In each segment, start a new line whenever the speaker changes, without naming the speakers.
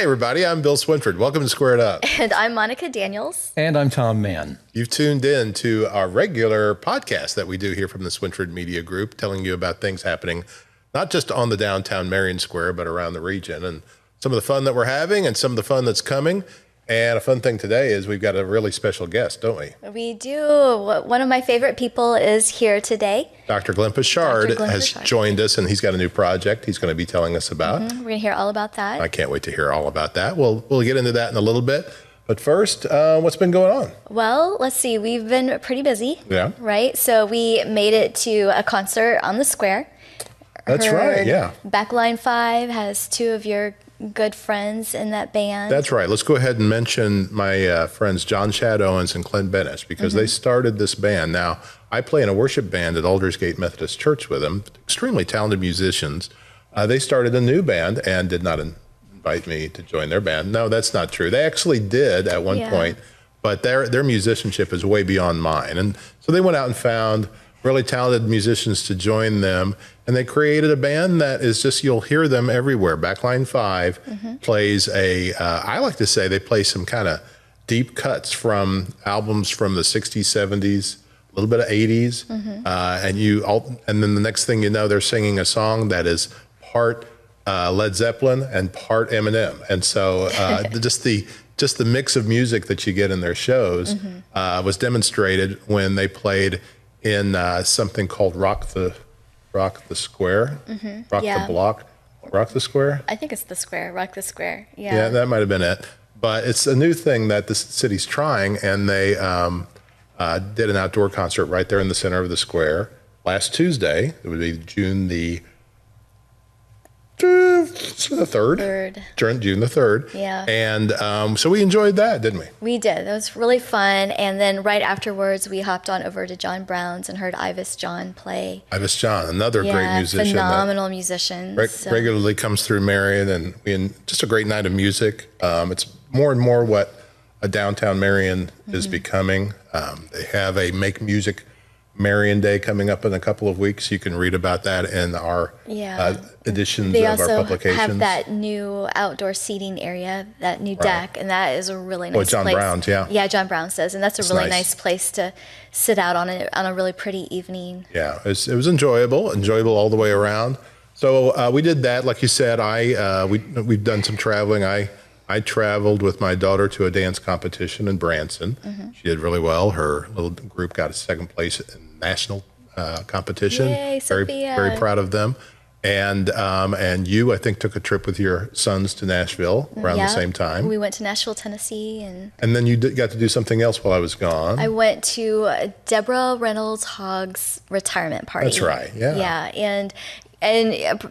Hi, everybody. I'm Bill Swinford. Welcome to Squared Up.
And I'm Monica Daniels.
And I'm Tom Mann.
You've tuned in to our regular podcast that we do here from the Swinford Media Group, telling you about things happening not just on the downtown Marion Square, but around the region, and some of the fun that we're having and some of the fun that's coming. And a fun thing today is we've got a really special guest, don't we?
We do. One of my favorite people is here today.
Dr. Glenn Poshard has joined us, and he's got a new project he's going to be telling us about.
We're going to hear all about that.
I can't wait to hear all about that. We'll get into that in a little bit. But first, what's been going on?
Well, let's see. We've been pretty busy.
Yeah.
Right? So we made it to a concert on the square.
That's right, yeah.
Backline 5 has two of your good friends in that band.
That's right. Let's go ahead and mention my friends John Shad Owens and Clint Bennett, because they started this band. Now, I play in a worship band at Aldersgate Methodist Church with them, extremely talented musicians. They started a new band and did not invite me to join their band. No, that's not true. They actually did at one point, but their musicianship is way beyond mine. And so they went out and found really talented musicians to join them, and they created a band that is just, you'll hear them everywhere. Backline 5 plays I like to say they play some kind of deep cuts from albums from the 60s, 70s, a little bit of 80s, and then the next thing you know, they're singing a song that is part Led Zeppelin and part Eminem. And so just the mix of music that you get in their shows was demonstrated when they played in something called Rock the Square, the Block, Rock the Square.
I think it's the Square, Rock the Square. Yeah.
Yeah, that might have been it. But it's a new thing that the city's trying, and they did an outdoor concert right there in the center of the square last Tuesday. It would be June the 3rd. June the 3rd.
Yeah.
And so we enjoyed that, didn't we? We
did. That was really fun. And then right afterwards, we hopped on over to John Brown's and heard Ivis John play.
Ivis John, another great musician.
Phenomenal musician.
Regularly comes through Marion, and just a great night of music. It's more and more what a downtown Marion is becoming. They have a Make Music Marion Day coming up in a couple of weeks. You can read about that in our editions of our publications.
They also have that new outdoor seating area, that new deck, and that is a really nice place.
John Brown's, yeah.
Yeah, John Brown's does, and that's a really nice place to sit out on a really pretty evening.
Yeah, it was enjoyable all the way around. So we did that. Like you said, we've done some traveling. I traveled with my daughter to a dance competition in Branson. She did really well. Her little group got a second place in national competition.
Yay, Sophia.
Very proud of them. And you, I think, took a trip with your sons to Nashville around the same time.
We went to Nashville, Tennessee. And
then you got to do something else while I was gone.
I went to Deborah Reynolds Hogg's retirement party.
That's right, yeah.
Yeah, and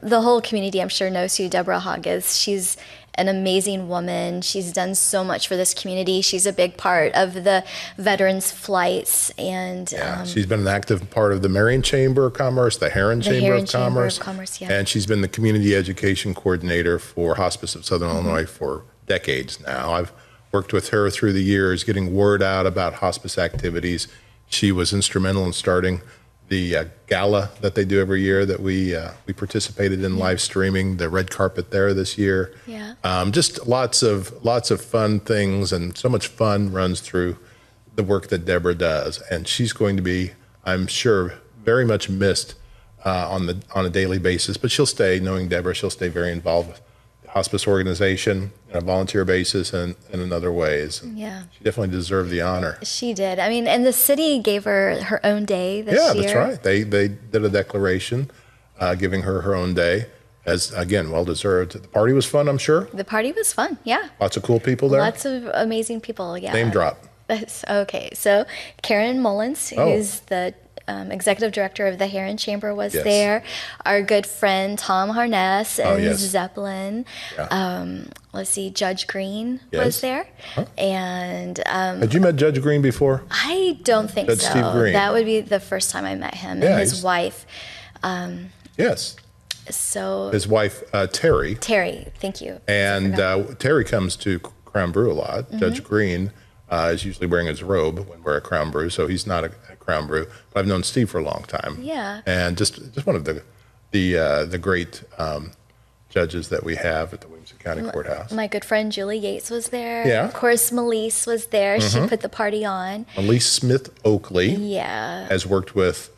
the whole community, I'm sure, knows who Deborah Hogg is. She's an amazing woman. She's done so much for this community. She's a big part of the veterans flights, and
she's been an active part of the Marion Chamber of Commerce, the Heron Chamber of Commerce, and she's been the community education coordinator for Hospice of Southern Illinois for decades now. I've worked with her through the years, getting word out about hospice activities. She was instrumental in starting the gala that they do every year that we participated in live streaming, the red carpet there this year.
Yeah.
Just lots of fun things, and so much fun runs through the work that Deborah does. And she's going to be, I'm sure, very much missed on a daily basis, but she'll stay, knowing Deborah, she'll stay very involved with the hospice organization on a volunteer basis and in other ways. And she definitely deserved the honor.
She did. I mean, and the city gave her own day this year.
Yeah, that's right. They did a declaration giving her own day, as, again, well-deserved. The party was fun, I'm sure.
The party was fun, yeah.
Lots of cool people there.
Lots of amazing people, yeah.
Name drop.
Okay, so Karen Mullins, who's the executive director of the Heron Chamber, was there. Our good friend Tom Harness and Zeppelin. Let's see, Judge Green was there. And
had you met Judge Green before?
I don't think
Judge
so.
Steve Green.
That would be the first time I met him, and his wife.
Yes.
So
his wife, Terry.
Terry, thank you.
And Terry comes to Crown Brew a lot. Judge Green is usually wearing his robe when we're at Crown Brew, so he's not a Crown Brew. But I've known Steve for a long time.
Yeah.
And just one of the great judges that we have at the Williamson County Courthouse.
My good friend Julie Yates was there.
Yeah.
Of course, Melise was there. She put the party on.
Melise Smith Oakley
Yeah.
has worked with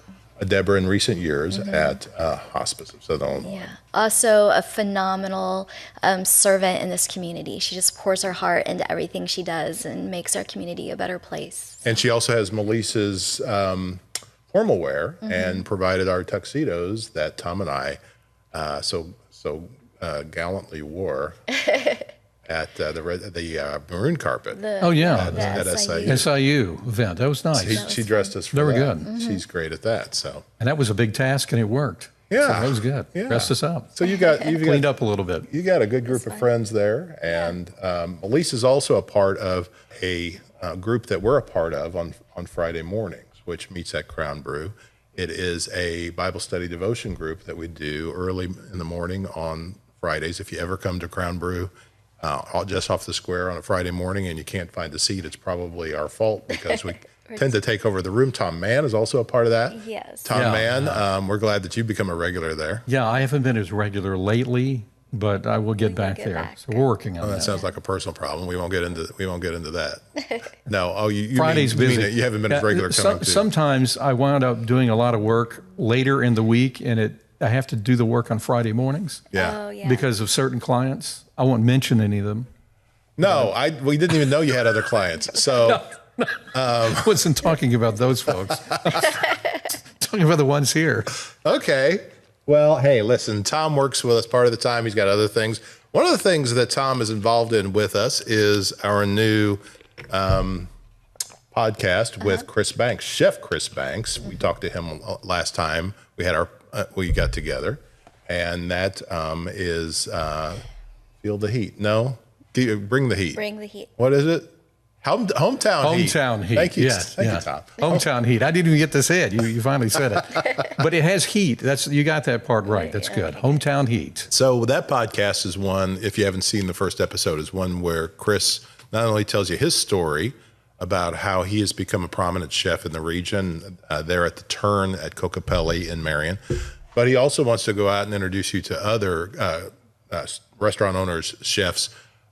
Deborah in recent years at Hospice of Southern Illinois.
Yeah. Also a phenomenal servant in this community. She just pours her heart into everything she does and makes our community a better place.
And she also has Melise's formal wear and provided our tuxedos that Tom and I so gallantly wore at the maroon carpet.
At SIU event. That was nice.
She dressed us for
Very
that.
good.
She's great at that. So.
And that was a big task, and it worked.
Yeah,
so that was good.
Yeah.
Dressed us up.
So you've
cleaned up a little bit.
You got a good group of friends there, and Elise is also a part of a group that we're a part of on Friday mornings, which meets at Crown Brew. It is a Bible study devotion group that we do early in the morning on Fridays. If you ever come to Crown Brew, just off the square on a Friday morning, and you can't find a seat, it's probably our fault because we tend to take over the room. Tom Mann is also a part of that.
Yes.
Tom Mann, we're glad that you've become a regular there.
Yeah, I haven't been as regular lately, but I will get back there. So we're working on that.
That sounds like a personal problem. We won't get into that. No. You
Friday's
mean,
busy.
You haven't been as regular coming to.
Sometimes I wound up doing a lot of work later in the week, and I have to do the work on Friday mornings.
Yeah.
Oh, yeah.
Because of certain clients. I won't mention any of them.
No, we didn't even know you had other clients. So
I wasn't talking about those folks. Talking about the ones here.
Okay. Well, hey, listen, Tom works with us part of the time. He's got other things. One of the things that Tom is involved in with us is our new podcast with Chris Banks, Chef Chris Banks. We talked to him last time we got together, and that is Feel the Heat. No? Bring the Heat.
Bring the heat.
What is it? Hometown Heat.
Hometown Heat.
Thank you.
Yes,
Thank you, Tom.
Hometown Heat. I didn't even get this in. You finally said it. But it has heat. You got that part right. That's good. Hometown Heat.
So that podcast is one, if you haven't seen the first episode, is one where Chris not only tells you his story about how he has become a prominent chef in the region there at the Turn at Cocopelli in Marion, but he also wants to go out and introduce you to other restaurant owners, chefs,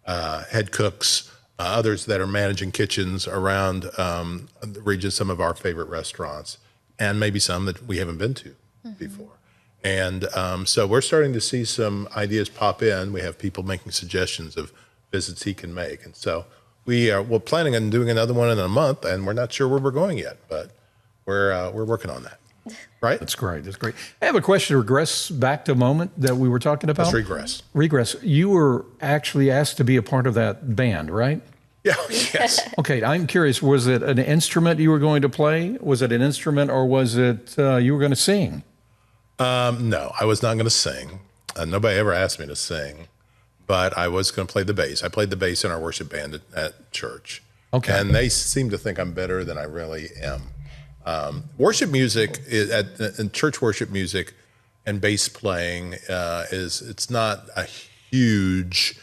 head cooks, others that are managing kitchens around the region, some of our favorite restaurants, and maybe some that we haven't been to before. And so we're starting to see some ideas pop in. We have people making suggestions of visits he can make. And so we're planning on doing another one in a month, and we're not sure where we're going yet, but we're working on that. Right?
That's great. That's great. I have a question to regress back to a moment that we were talking about.
Let's regress.
Regress. You were actually asked to be a part of that band, right?
Yeah. Yes.
Okay. I'm curious. Was it an instrument you were going to play? Was it an instrument, or was it you were going to sing?
No, I was not going to sing. Nobody ever asked me to sing, but I was going to play the bass. I played the bass in our worship band at church.
Okay.
And they seem to think I'm better than I really am. Worship music and church worship music and bass playing it's not a huge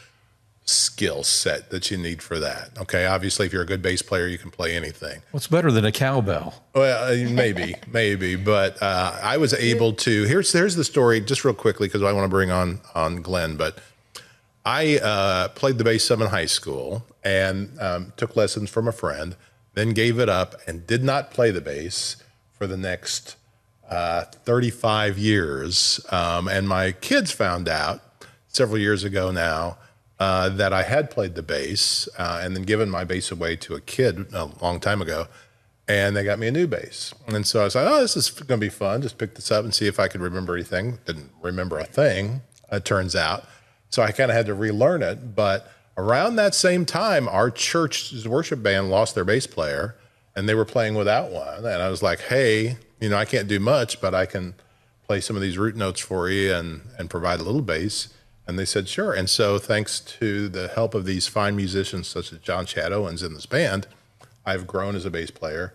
skill set that you need for that. Okay, obviously, if you're a good bass player, you can play anything.
What's better than a cowbell?
Well, maybe, but I was able to. Here's the story, just real quickly, because I want to bring on Glenn. But I played the bass some in high school and took lessons from a friend. Then gave it up and did not play the bass for the next 35 years. And my kids found out several years ago now that I had played the bass and then given my bass away to a kid a long time ago. And they got me a new bass. And so I was like, oh, this is going to be fun. Just pick this up and see if I could remember anything. Didn't remember a thing, it turns out. So I kind of had to relearn it. But around that same time, our church's worship band lost their bass player, and they were playing without one. And I was like, hey, I can't do much, but I can play some of these root notes for you and provide a little bass. And they said, sure. And so thanks to the help of these fine musicians such as John Chad Owens in this band, I've grown as a bass player.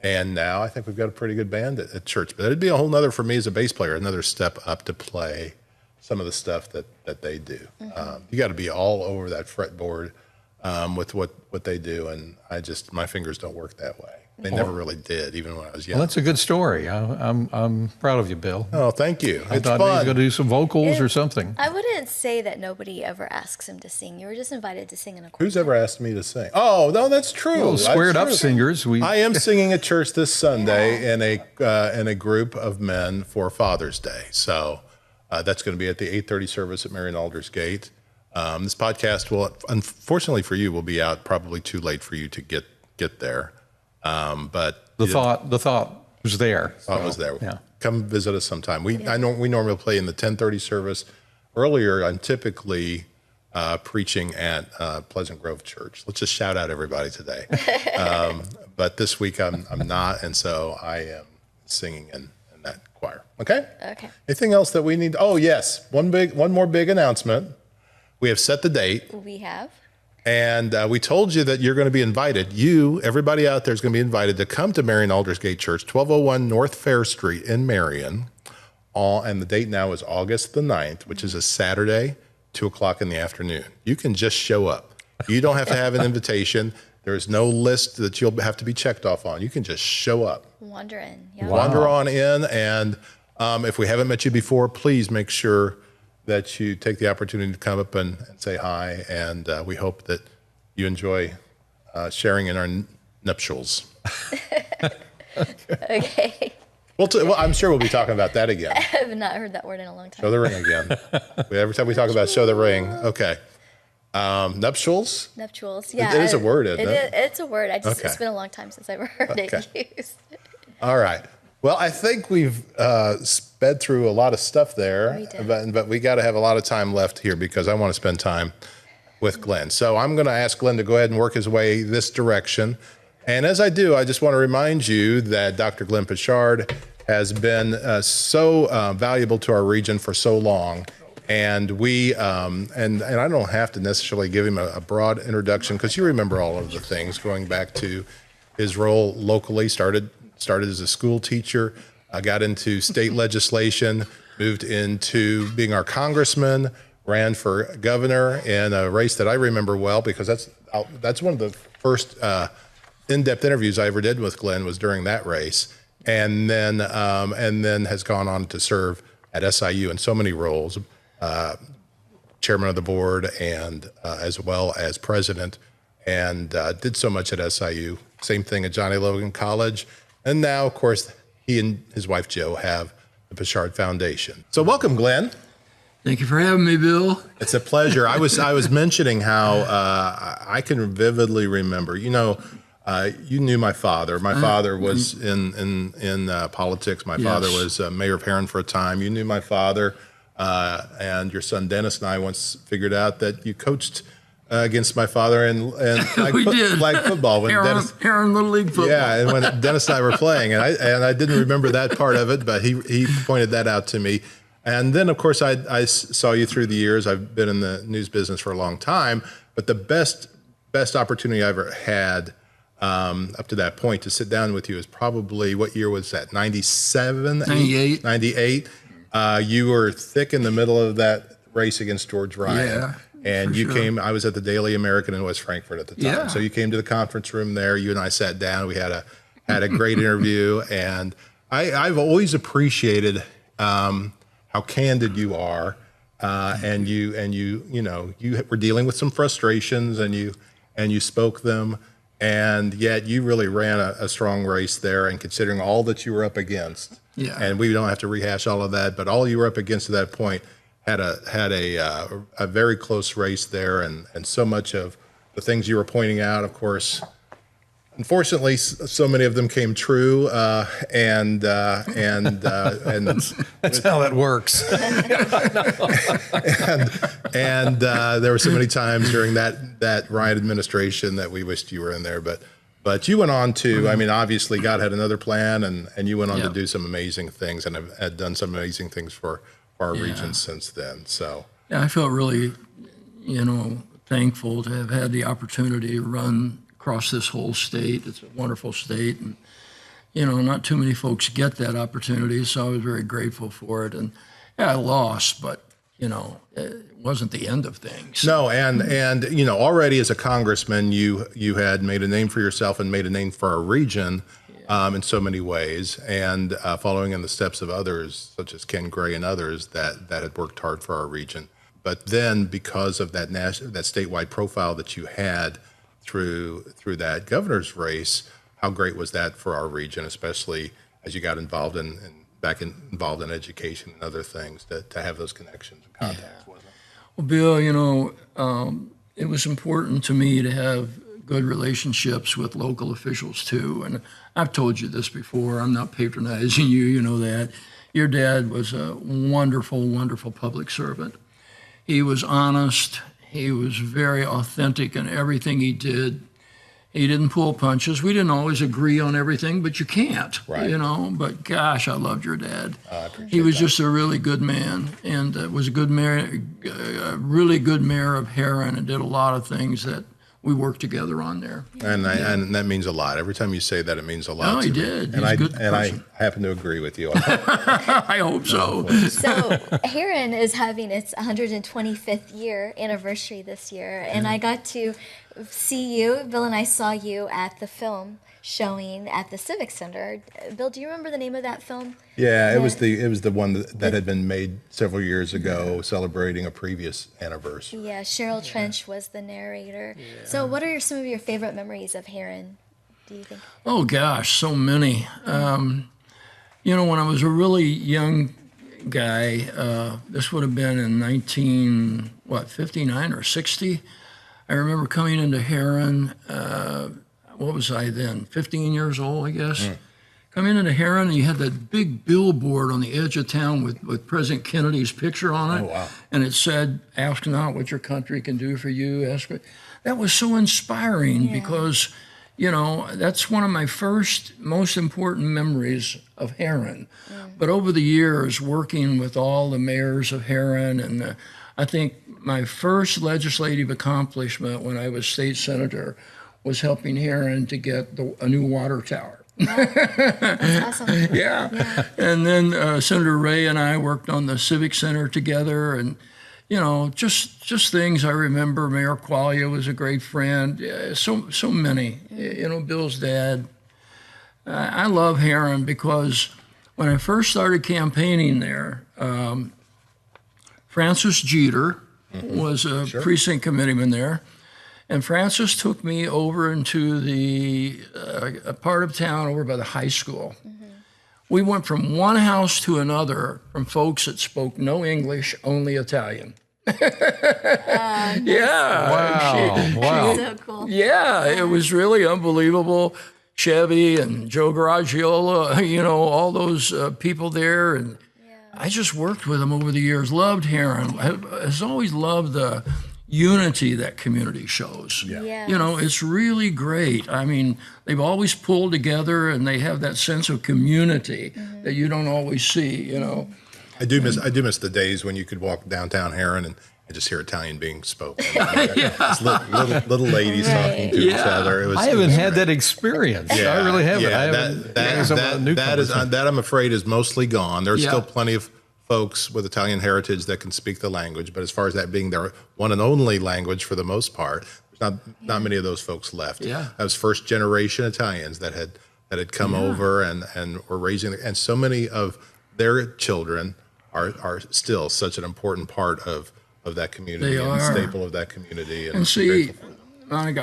And now I think we've got a pretty good band at church. But it'd be a whole nother, for me as a bass player, another step up to play some of the stuff that they do. You got to be all over that fretboard with what they do, and my fingers don't work that way. They never really did, even when I was young.
Well, that's a good story. I'm proud of you, Bill.
Oh, thank you.
I thought he was going to do some vocals or something.
I wouldn't say that nobody ever asks him to sing. You were just invited to sing in a choir.
Who's ever asked me to sing? Oh, no, that's true.
Well, squared up singers.
I am singing at church this Sunday in a group of men for Father's Day. So that's going to be at the 8:30 service at Marion Aldersgate. This podcast will, unfortunately for you, will be out probably too late for you to get there. But
the thought was there.
Thought was there.
Yeah.
Come visit us sometime. We normally play in the 10:30 service. Earlier, I'm typically preaching at Pleasant Grove Church. Let's just shout out everybody today. But this week I'm not, and so I am singing in that choir. Okay.
Okay.
Anything else that we need? Oh yes, one more big announcement. We have set the date.
We have.
And we told you that you're going to be invited. Everybody out there is going to be invited to come to Marion Aldersgate Church, 1201 North Fair Street in Marion. And the date now is August the 9th, which is a Saturday, 2 o'clock in the afternoon. You can just show up. You don't have to have an invitation. There is no list that you'll have to be checked off on. You can just show up.
Wander in. Yeah.
Wow.
Wander on in. And if we haven't met you before, please make sure that you take the opportunity to come up and say hi, and we hope that you enjoy sharing in our nuptials.
Okay.
Well, I'm sure we'll be talking about that again.
I have not heard that word in a long time.
Show the ring again. Every time we talk about show the ring. Okay. Nuptials?
Nuptials, yeah.
It is a word, isn't it?
It's a word.
Okay.
It's been a long time since I've heard it used.
All right. Well, I think we've sped through a lot of stuff there,
We did.
but we got to have a lot of time left here because I want to spend time with Glenn. So I'm going to ask Glenn to go ahead and work his way this direction. And as I do, I just want to remind you that Dr. Glenn Poshard has been so valuable to our region for so long. And and I don't have to necessarily give him a broad introduction because you remember all of the things going back to his role locally, started as a school teacher, got into state legislation, moved into being our congressman, ran for governor in a race that I remember well because that's one of the first in-depth interviews I ever did with Glenn was during that race, and then has gone on to serve at SIU in so many roles, chairman of the board and as well as president, and did so much at SIU. Same thing at Johnny Logan College. And now, of course, he and his wife, Jo, have the Poshard Foundation. So welcome, Glenn.
Thank you for having me, Bill.
It's a pleasure. I was mentioning how I can vividly remember, you knew my father. My father was in politics. My father was mayor of Heron for a time. You knew my father, and your son Dennis and I once figured out that you coached against my father and flag football when
Heron Little League football.
Yeah, and when Dennis and I were playing, and I didn't remember that part of it, but he pointed that out to me. And then, of course, I saw you through the years. I've been in the news business for a long time, but the best opportunity I ever had up to that point to sit down with you is probably, what year was that? 97?
98.
98. You were thick in the middle of that race against George Ryan.
Yeah.
And you came, I was at the Daily American in West Frankfort at the time.
Yeah.
So you came to the conference room there. You and I sat down. We had a great interview. And I've always appreciated how candid you are. And you were dealing with some frustrations and you spoke them. And yet you really ran a strong race there. And considering all that you were up against, and we don't have to rehash all of that, but all you were up against at that point, had a very close race there, and so much of the things you were pointing out, of course, unfortunately, so many of them came true, and
that's how that works.
and there were so many times during that Ryan administration that we wished you were in there, but you went on to, I mean, obviously God had another plan, and you went on to do some amazing things, and have done some amazing things for our region since then. So
yeah, I felt really, thankful to have had the opportunity to run across this whole state. It's a wonderful state, and not too many folks get that opportunity, so I was very grateful for it. And yeah, I lost, but it wasn't the end of things.
No, and already as a congressman, you had made a name for yourself and made a name for our region in so many ways, and following in the steps of others such as Ken Gray and others that had worked hard for our region. But then, because of that that statewide profile that you had through that governor's race, how great was that for our region, especially as you got involved in education and other things, to have those connections and contacts, wasn't it?
Well, Bill, it was important to me to have good relationships with local officials too. And I've told you this before. I'm not patronizing you. You know that. Your dad was a wonderful, wonderful public servant. He was honest. He was very authentic in everything he did. He didn't pull punches. We didn't always agree on everything, but you can't, But gosh, I loved your dad. He was just a really good man, and was a good mayor, a really good mayor of Heron, and did a lot of things that we worked together on there.
And that means a lot. Every time you say that, it means a lot.
No, he did.
And I happen to agree with you.
I hope so.
So Heron is having its 125th year anniversary this year, and I got to see you. Bill and I saw you at the film showing at the Civic Center. Bill, do you remember the name of that film?
Yeah, it was the one that had been made several years ago, celebrating a previous anniversary.
Yeah, Cheryl Trench was the narrator. Yeah. So, what are some of your favorite memories of Heron, do you think?
Oh gosh, so many. When I was a really young guy, this would have been in 59 or 60. I remember coming into Heron. What was I then? 15 years old, I guess. Coming into Heron, and you had that big billboard on the edge of town with President Kennedy's picture on it.
Oh, wow.
And it said, "Ask not what your country can do for you. Ask." That was so inspiring because, that's one of my first, most important memories of Heron. But over the years, working with all the mayors of Heron, and I think my first legislative accomplishment when I was state senator was helping Heron to get a new water tower.
That's awesome.
Yeah. And then Senator Ray and I worked on the Civic Center together, and just things I remember. Mayor Qualia was a great friend. So many. Bill's dad. I love Heron because when I first started campaigning there, Francis Jeter was a precinct committeeman there. And Francis took me over into a part of town over by the high school. We went from one house to another from folks that spoke no English, only Italian. Yeah.
Wow.
So cool.
Yeah, it was really unbelievable. Chevy and Joe Garagiola, all those people there. And I just worked with them over the years, loved Heron. I've always loved the unity that community shows.
Yeah.
It's really great. I mean, they've always pulled together, and they have that sense of community that you don't always see,
I do miss the days when you could walk downtown Heron and just hear Italian being spoken. Just little ladies talking to each other.
I haven't had that experience.
Yeah,
I really haven't.
That I'm afraid is mostly gone. There's still plenty of folks with Italian heritage that can speak the language, but as far as that being their one and only language for the most part, there's not many of those folks left.
Yeah.
That was first generation Italians that had come over and were raising, and so many of their children are still such an important part of that community and staple of that community.
And see, Monica,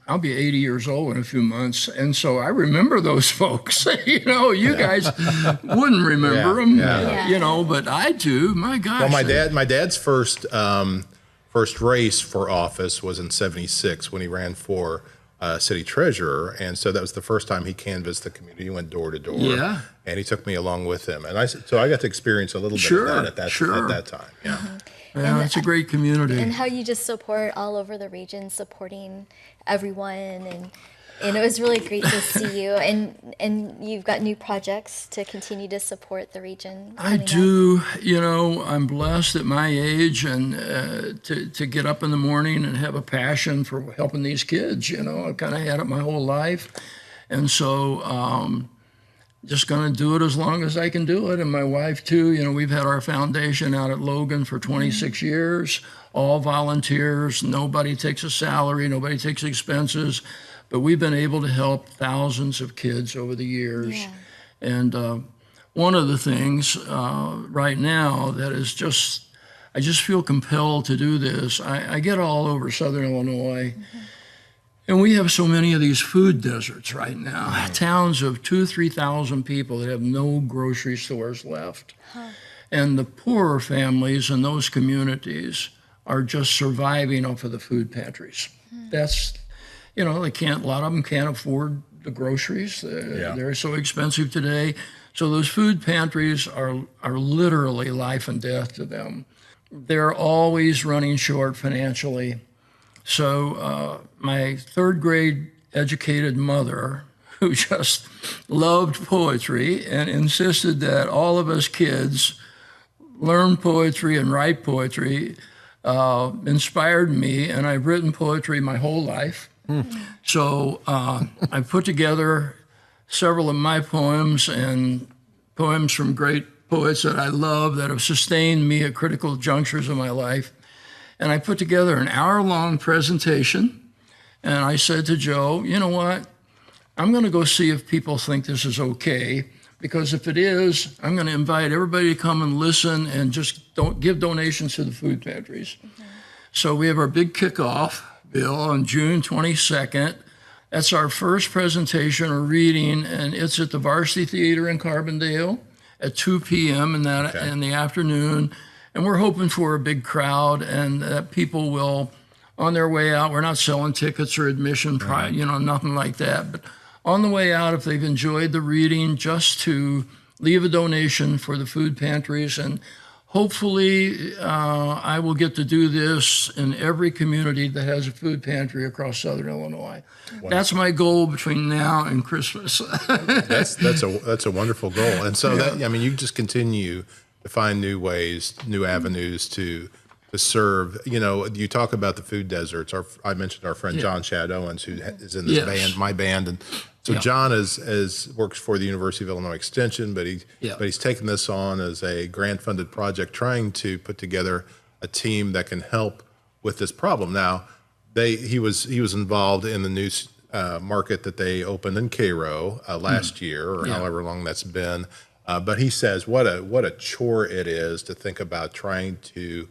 I'll be 80 years old in a few months, and so I remember those folks. You guys wouldn't remember them, but I do. My gosh.
Well, my dad's first race for office was in '76 when he ran for city treasurer, and so that was the first time he canvassed the community. He went door to door, and he took me along with him, and so I got to experience a little bit of that at that time. Yeah.
Yeah, it's a great community.
And how you just support all over the region, supporting everyone, and it was really great to see you. And you've got new projects to continue to support the region.
I do. I'm blessed at my age and to get up in the morning and have a passion for helping these kids. I've kind of had it my whole life, and so just going to do it as long as I can do it. And my wife too, we've had our foundation out at Logan for 26 years, all volunteers. Nobody takes a salary, nobody takes expenses, but we've been able to help thousands of kids over the years. Yeah. And one of the things right now that is just, I just feel compelled to do this. I get all over Southern Illinois. And we have so many of these food deserts right now, towns of 2,000 to 3,000 people that have no grocery stores left. And the poorer families in those communities are just surviving off of the food pantries. That's, they can't, a lot of them can't afford the groceries. They're so expensive today. So those food pantries are literally life and death to them. They're always running short financially. So my third grade educated mother, who just loved poetry and insisted that all of us kids learn poetry and write poetry, inspired me, and I've written poetry my whole life. So I put together several of my poems and poems from great poets that I love that have sustained me at critical junctures of my life. And I put together an hour-long presentation, and I said to Joe, you know what? I'm going to go see if people think this is okay, because if it is, I'm going to invite everybody to come and listen and just don't give donations to the food pantries. So we have our big kickoff, Bill, on June 22nd. That's our first presentation or reading, and it's at the Varsity Theater in Carbondale at 2 p.m. in the afternoon. And we're hoping for a big crowd and that people will, on their way out, we're not selling tickets or admission, nothing like that. But on the way out, if they've enjoyed the reading, just to leave a donation for the food pantries. And hopefully I will get to do this in every community that has a food pantry across Southern Illinois. Wow. That's my goal between now and Christmas.
That's a wonderful goal. And so you just continue to find new ways, new avenues to serve. You talk about the food deserts. I mentioned our friend John Chad Owens, who is in this band, my band, and so John works for the University of Illinois Extension, but he's taken this on as a grant-funded project, trying to put together a team that can help with this problem. Now, he was involved in the new market that they opened in Cairo last year, or however long that's been. But he says what a chore it is to think about trying to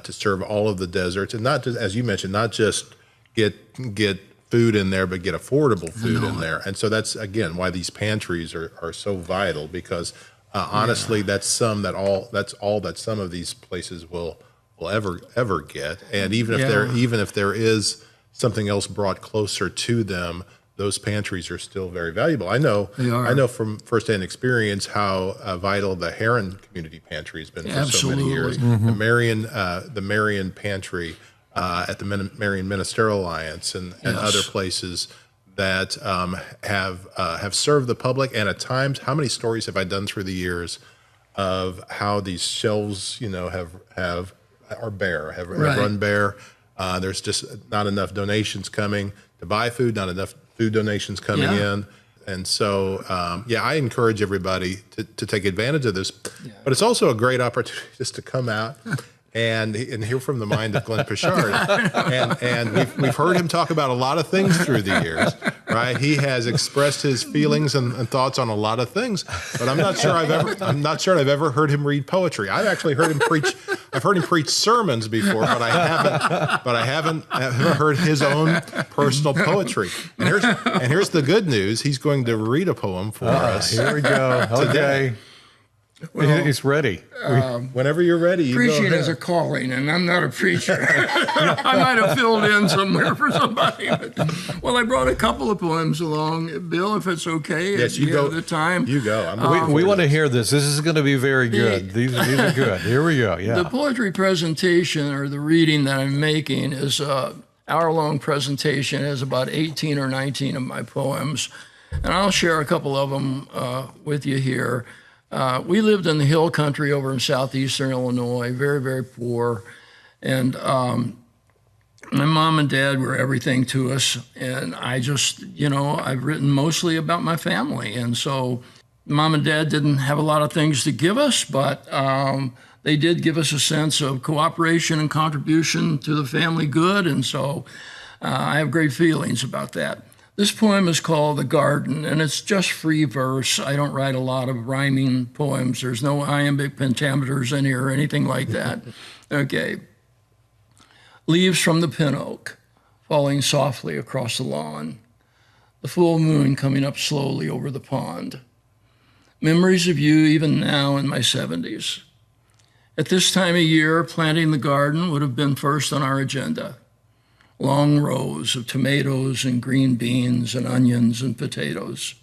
serve all of the deserts, and not just, as you mentioned, not just get food in there, but get affordable food in there. And so that's again why these pantries are so vital, because honestly, that's all that some of these places will ever get. And even if there is something else brought closer to them, those pantries are still very valuable. I know from firsthand experience how vital the Heron Community Pantry has been for so many years. The Marion Pantry at the Marion Ministerial Alliance and other places that have served the public. And at times, how many stories have I done through the years of how these shelves, have run bare. There's just not enough donations coming to buy food, not enough food donations coming in. And so, I encourage everybody to take advantage of this. But it's also a great opportunity just to come out and hear from the mind of Glenn Poshard. and we've heard him talk about a lot of things through the years, right? He has expressed his feelings and thoughts on a lot of things, but I'm not sure I've ever heard him read poetry. I've actually heard him preach. I've heard him preach sermons before, but I haven't heard his own personal poetry. And here's the good news. He's going to read a poem for us.
Here we go. Okay. Well, it's ready.
Whenever you're ready, you
preaching
go ahead.
is a calling, and I'm not a preacher. I might have filled in somewhere for somebody. Well, I brought a couple of poems along, Bill, if it's okay.
Yes, you go.
The time.
You go.
We want to hear this. This is going to be very good. These are good. Here we go. Yeah.
The poetry presentation or the reading that I'm making is an hour-long presentation. It has about 18 or 19 of my poems, and I'll share a couple of them with you here. We lived in the hill country over in southeastern Illinois, very, very poor. And my mom and dad were everything to us. And I just, I've written mostly about my family. And so Mom and Dad didn't have a lot of things to give us, but they did give us a sense of cooperation and contribution to the family good, and so I have great feelings about that. This poem is called The Garden, and it's just free verse. I don't write a lot of rhyming poems. There's no iambic pentameters in here or anything like that. Okay. Leaves from the pin oak falling softly across the lawn. The full moon coming up slowly over the pond. Memories of you even now in my 70s. At this time of year, planting the garden would have been first on our agenda. Long rows of tomatoes and green beans and onions and potatoes.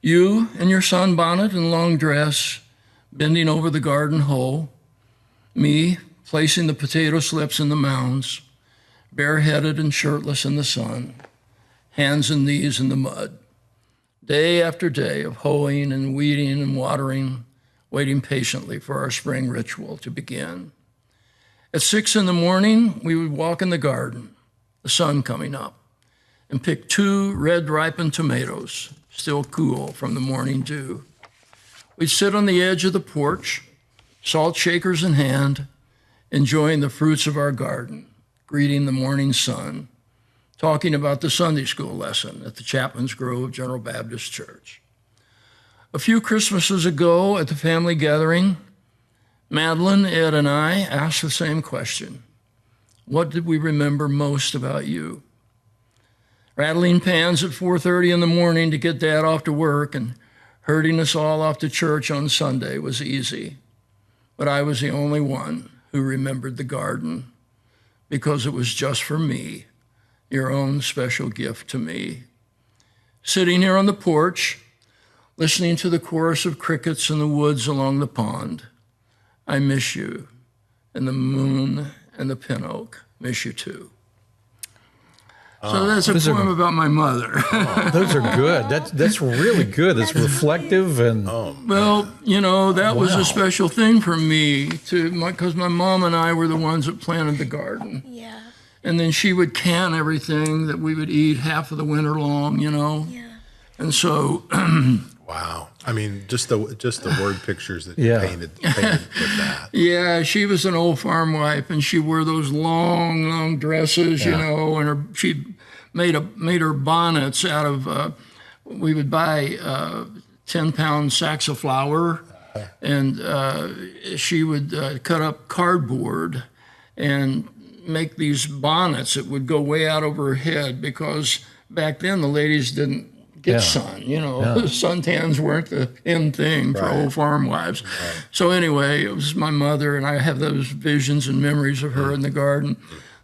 You in your sunbonnet and long dress, bending over the garden hoe. Me placing the potato slips in the mounds, bareheaded and shirtless in the sun, hands and knees in the mud. Day after day of hoeing and weeding and watering, waiting patiently for our spring ritual to begin. At 6 a.m, we would walk in the garden, the sun coming up, and pick 2 red ripened tomatoes, still cool from the morning dew. We'd sit on the edge of the porch, salt shakers in hand, enjoying the fruits of our garden, greeting the morning sun, talking about the Sunday school lesson at the Chapman's Grove General Baptist Church. A few Christmases ago at the family gathering, Madeline, Ed, and I asked the same question. What did we remember most about you? Rattling pans at 4:30 in the morning to get Dad off to work and herding us all off to church on Sunday was easy. But I was the only one who remembered the garden because it was just for me, your own special gift to me. Sitting here on the porch, listening to the chorus of crickets in the woods along the pond, I miss you, and the moon and the pin oak miss you too. So that's a poem about my mother.
Those are good. That's really good. It's reflective and
well, that was a special thing for me because my mom and I were the ones that planted the garden.
Yeah.
And then she would can everything that we would eat half of the winter long,
Yeah.
And so
wow. I mean, just the word pictures that you painted with that.
Yeah, she was an old farm wife, and she wore those long dresses, and she made her bonnets out of. We would buy 10-pound sacks of flour, and she would cut up cardboard and make these bonnets that would go way out over her head because back then the ladies didn't get sun, suntans weren't the in thing for old farm wives. Right. So anyway, it was my mother, and I have those visions and memories of her in the garden.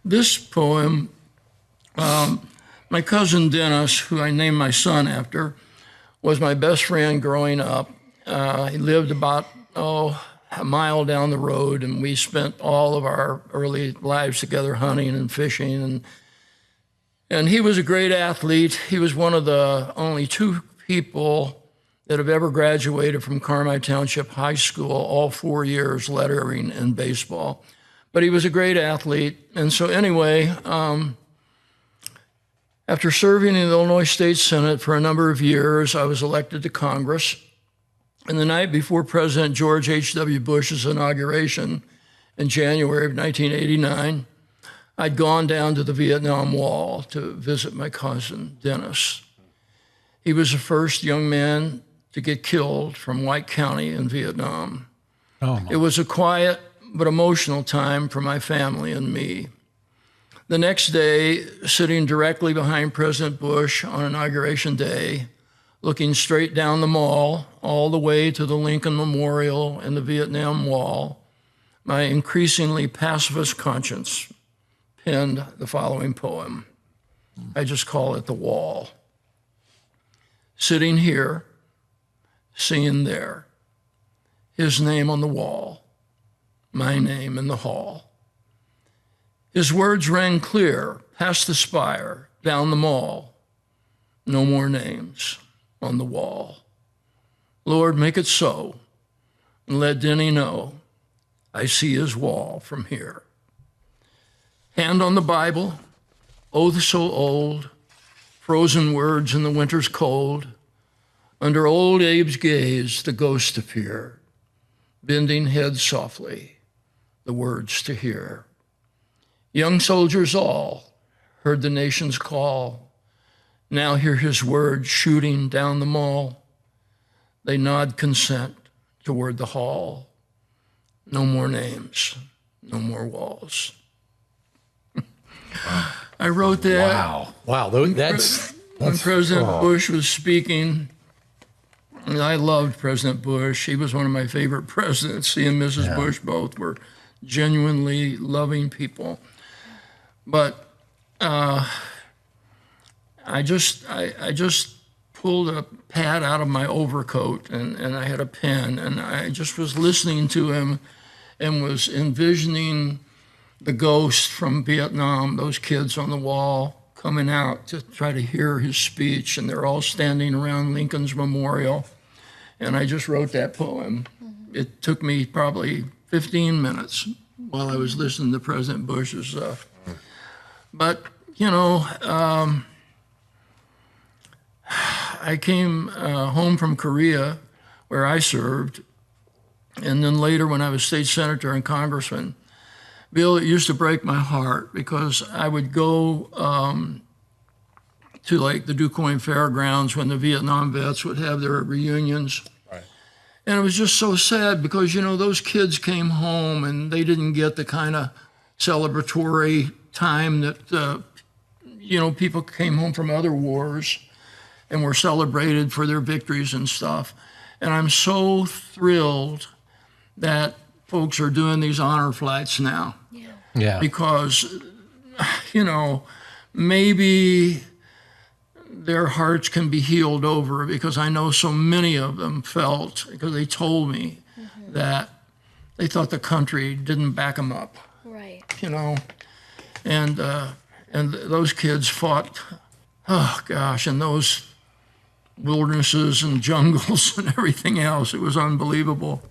This poem, my cousin Dennis, who I named my son after, was my best friend growing up. He lived about, a mile down the road, and we spent all of our early lives together hunting and fishing, and he was a great athlete. He was one of the only 2 people that have ever graduated from Carmi Township High School, all 4 years lettering in baseball. But he was a great athlete. And so anyway, after serving in the Illinois State Senate for a number of years, I was elected to Congress. And the night before President George H.W. Bush's inauguration in January of 1989, I'd gone down to the Vietnam Wall to visit my cousin, Dennis. He was the first young man to get killed from White County in Vietnam. It was a quiet but emotional time for my family and me. The next day, sitting directly behind President Bush on Inauguration Day, looking straight down the mall, all the way to the Lincoln Memorial and the Vietnam Wall, my increasingly pacifist conscience penned the following poem. I just call it The Wall. Sitting here, seeing there, his name on the wall, my name in the hall. His words rang clear, past the spire, down the mall. No more names on the wall. Lord, make it so, and let Denny know I see his wall from here. Hand on the Bible, oath so old, frozen words in the winter's cold, Under old Abe's gaze, the ghosts appear, bending heads softly, the words to hear. Young soldiers all heard the nation's call. Now hear his words shooting down the mall. They nod consent toward the hall. No more names, no more walls. I wrote that.
Wow. That's
when President Bush was speaking. And I loved President Bush. He was one of my favorite presidents. He and Mrs. Bush both were genuinely loving people. But I just pulled a pad out of my overcoat and I had a pen and I just was listening to him and was envisioning the ghosts from Vietnam, those kids on the wall coming out to try to hear his speech, and they're all standing around Lincoln's memorial. And I just wrote that poem. Mm-hmm. It took me probably 15 minutes while I was listening to President Bush's stuff. But, you know, I came home from Korea where I served, and then later when I was state senator and congressman, Bill, it used to break my heart because I would go to like the DuQuoin Fairgrounds when the Vietnam vets would have their reunions. Right. And it was just so sad because, you know, those kids came home and they didn't get the kind of celebratory time that, you know, people came home from other wars and were celebrated for their victories and stuff. And I'm so thrilled that folks are doing these honor flights now. Yeah. Because, you know, maybe their hearts can be healed over because I know so many of them felt, because they told me that they thought the country didn't back them up. Right. You know, and those kids fought, oh gosh, in those wildernesses and jungles and everything else. It was unbelievable.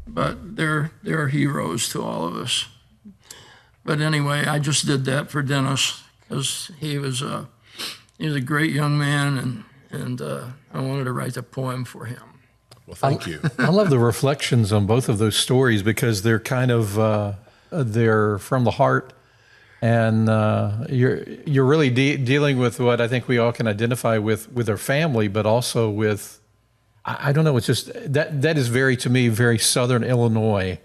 But they're heroes to all of us. But anyway, I just did that for Dennis because he was a great young man, and I wanted to write a poem for him.
Well, thank you.
I love the reflections on both of those stories because they're kind of they're from the heart, and you're really dealing with what I think we all can identify with our family, but also with. I don't know. It's just that is to me, very Southern Illinois.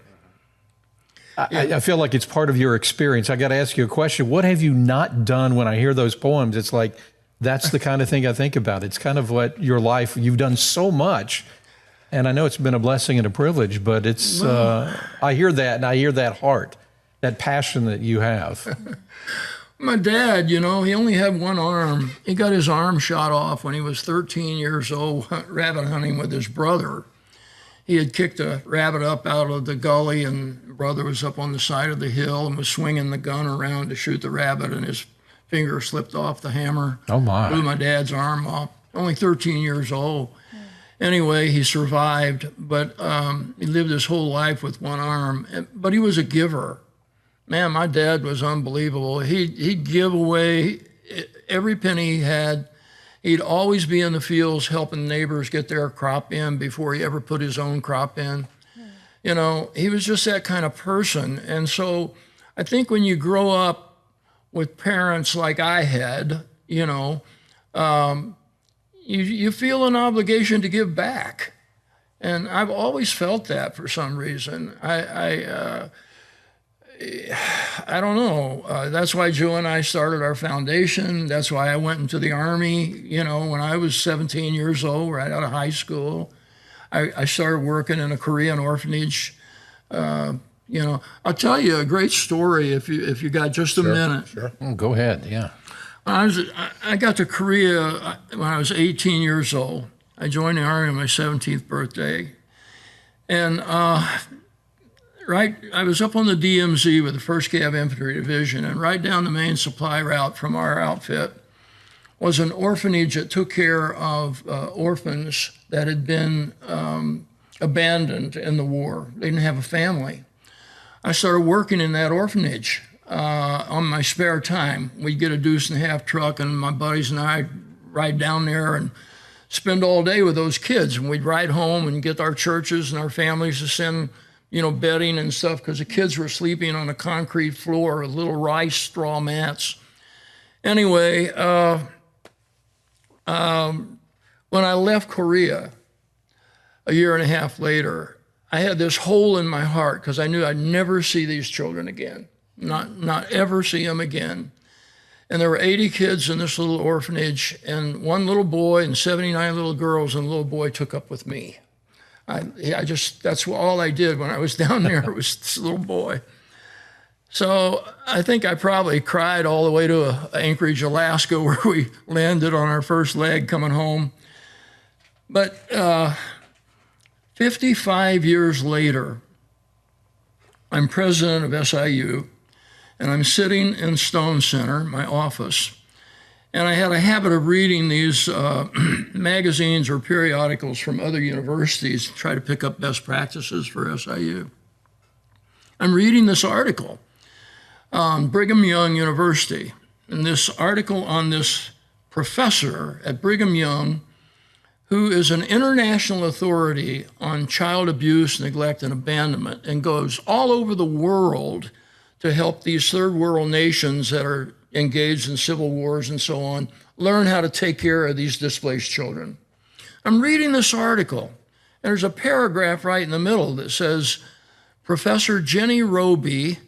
I feel like it's part of your experience. I got to ask you a question. What have you not done when I hear those poems? It's like, that's the kind of thing I think about. It's kind of what your life, you've done so much. And I know it's been a blessing and a privilege, but it's, I hear that and I hear that heart, that passion that you have.
My dad, you know, he only had one arm. He got his arm shot off when he was 13 years old, rabbit hunting with his brother. He had kicked a rabbit up out of the gully, and brother was up on the side of the hill and was swinging the gun around to shoot the rabbit, and his finger slipped off the hammer. Oh, my. Blew my dad's arm off. Only 13 years old. Anyway, he survived, but he lived his whole life with one arm. But he was a giver. Man, my dad was unbelievable. He'd give away every penny he had. He'd always be in the fields helping neighbors get their crop in before he ever put his own crop in. You know, he was just that kind of person. And so I think when you grow up with parents like I had, you know, you feel an obligation to give back. And I've always felt that for some reason. I don't know. That's why Joe and I started our foundation. That's why I went into the Army, you know, when I was 17 years old, right out of high school. I started working in a Korean orphanage. You know, I'll tell you a great story if you got just a minute.
Sure.
Oh, go ahead, yeah.
I got to Korea when I was 18 years old. I joined the Army on my 17th birthday. And I was up on the DMZ with the 1st Cav Infantry Division, and right down the main supply route from our outfit was an orphanage that took care of orphans that had been abandoned in the war. They didn't have a family. I started working in that orphanage on my spare time. We'd get a 2.5 deuce truck, and my buddies and I ride down there and spend all day with those kids, and we'd ride home and get our churches and our families to send, bedding and stuff, because the kids were sleeping on a concrete floor with little rice straw mats. Anyway, when I left Korea a year and a half later, I had this hole in my heart because I knew I'd never see these children again, not ever see them again. And there were 80 kids in this little orphanage, and one little boy and 79 little girls, and the little boy took up with me. That's all I did when I was down there, was this little boy. So I think I probably cried all the way to Anchorage, Alaska, where we landed on our first leg coming home. But 55 years later, I'm president of SIU, and I'm sitting in Stone Center, my office, and I had a habit of reading these magazines or periodicals from other universities to try to pick up best practices for SIU. I'm reading this article on Brigham Young University, and this article on this professor at Brigham Young, who is an international authority on child abuse, neglect, and abandonment, and goes all over the world to help these third world nations that are engaged in civil wars and so on learn how to take care of these displaced children. I'm reading this article, and there's a paragraph right in the middle that says, Professor Jenny Roby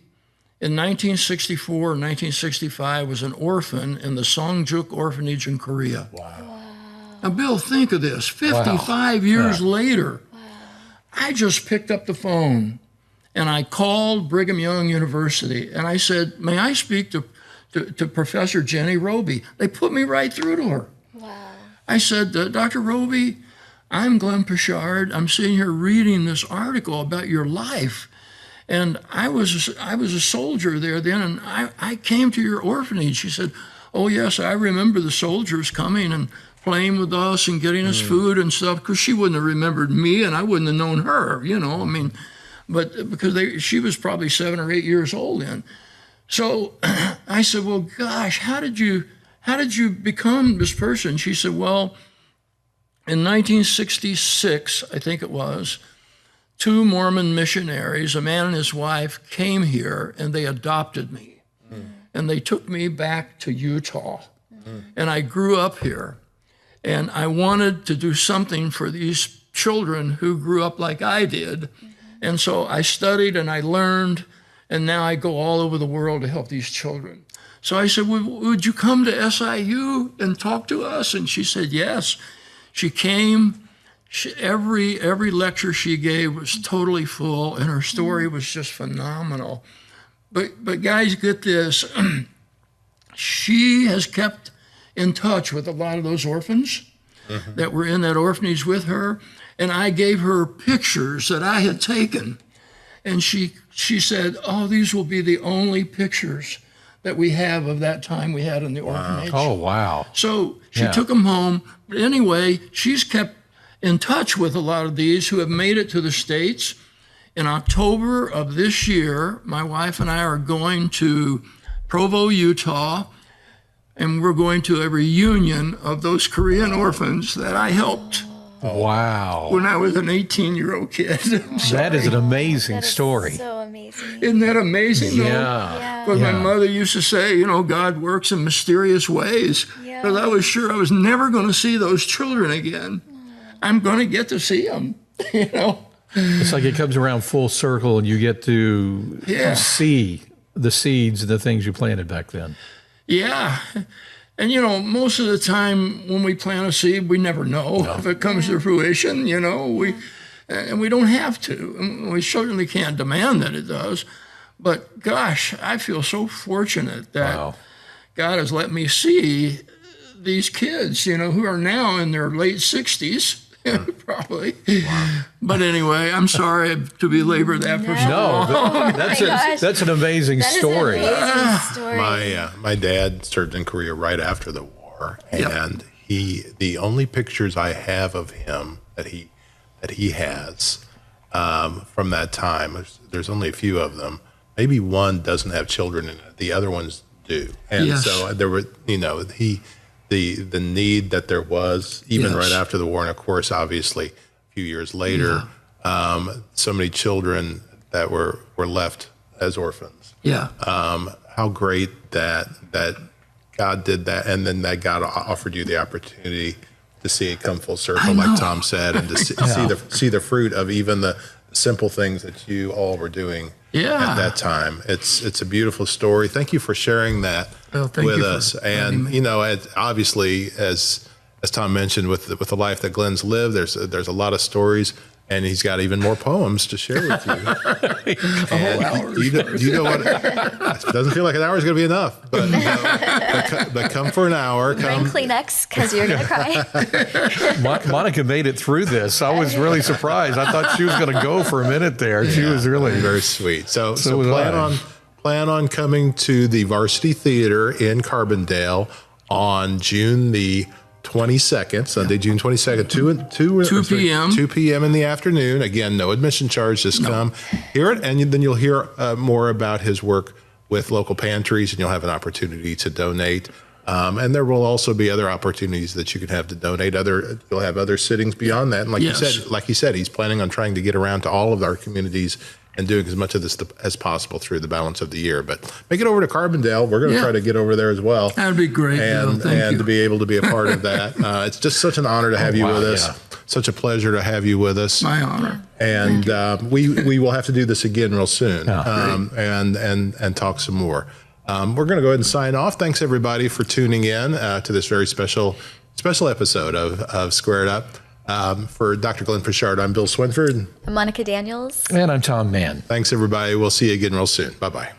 in 1964 or 1965 was an orphan in the Songjuk orphanage in Korea.
Wow.
Now, Bill, think of this. 55 years later, I just picked up the phone and I called Brigham Young University and I said, may I speak to Professor Jenny Roby? They put me right through to her.
Wow.
I said, Dr. Roby, I'm Glenn Poshard. I'm sitting here reading this article about your life. And I was a soldier there then, and I came to your orphanage. She said, oh, yes, I remember the soldiers coming and playing with us and getting us food and stuff, because she wouldn't have remembered me and I wouldn't have known her, but because she was probably 7 or 8 years old then. So I said, well, gosh, how did you become this person? She said, well, in 1966, I think it was, 2 Mormon missionaries, a man and his wife, came here and they adopted me. And they took me back to Utah. And I grew up here. And I wanted to do something for these children who grew up like I did. And so I studied and I learned, and now I go all over the world to help these children. So I said, would you come to SIU and talk to us? And she said, yes. She came. Every lecture she gave was totally full, and her story was just phenomenal. But guys, get this. She has kept in touch with a lot of those orphans that were in that orphanage with her, and I gave her pictures that I had taken, and she said, oh, these will be the only pictures that we have of that time we had in the orphanage.
Oh, wow.
So she took them home. But anyway, she's kept in touch with a lot of these who have made it to the States. In October of this year, my wife and I are going to Provo, Utah, and we're going to a reunion of those Korean orphans that I helped.
Wow.
When I was an 18-year-old kid.
That is an amazing story.
So amazing.
Isn't that amazing?
Yeah.
Because my mother used to say, God works in mysterious ways.
Yeah.
Because I was sure I was never going to see those children again. I'm going to get to see them,
It's like it comes around full circle and you get to see the seeds and the things you planted back then.
Yeah. And, most of the time when we plant a seed, we never know if it comes to fruition, and we don't have to. And we certainly can't demand that it does. But gosh, I feel so fortunate that God has let me see these kids, who are now in their late 60s. Probably. Wow. But anyway, I'm sorry to belabor that for so long.
That's an amazing story.
My dad served in Korea right after the war, and the only pictures I have of him that he has from that time, there's only a few of them. Maybe one doesn't have children in it. The other ones do. And so there were, the need that there was, even right after the war. And of course, obviously, a few years later, so many children that were left as orphans.
Yeah.
How great that God did that, and then that God offered you the opportunity to see it come full circle, like Tom said, and to see the fruit of even the simple things that you all were doing at that time. It's a beautiful story. Thank you for sharing that with us. And obviously, as Tom mentioned, with the life that Glenn's lived, there's a lot of stories. And he's got even more poems to share with you. And you know what? It doesn't feel like an hour is going to be enough. But come for an hour.
Bring Kleenex, because you're going to cry.
Monica made it through this. I was really surprised. I thought she was going to go for a minute there. She was really
very sweet. So plan on coming to the Varsity Theater in Carbondale on June the 22nd, Sunday, June 22nd, 2 p.m. 2 p.m. in the afternoon. Again, no admission charge. Just come hear it, and then you'll hear more about his work with local pantries, and you'll have an opportunity to donate. And there will also be other opportunities that you can have to donate. You'll have other sittings beyond that. And like you said, he's planning on trying to get around to all of our communities and doing as much of this as possible through the balance of the year. But make it over to Carbondale. We're going to try to get over there as well.
That'd be great.
And to be able to be a part of that. It's just such an honor to have you with us. Such a pleasure to have you with us.
My honor.
And we will have to do this again real soon and talk some more. We're going to go ahead and sign off. Thanks, everybody, for tuning in to this very special episode of Squared Up. For Dr. Glenn Poshard, I'm Bill Swinford.
I'm Monica Daniels.
And I'm Tom Mann.
Thanks, everybody. We'll see you again real soon. Bye-bye.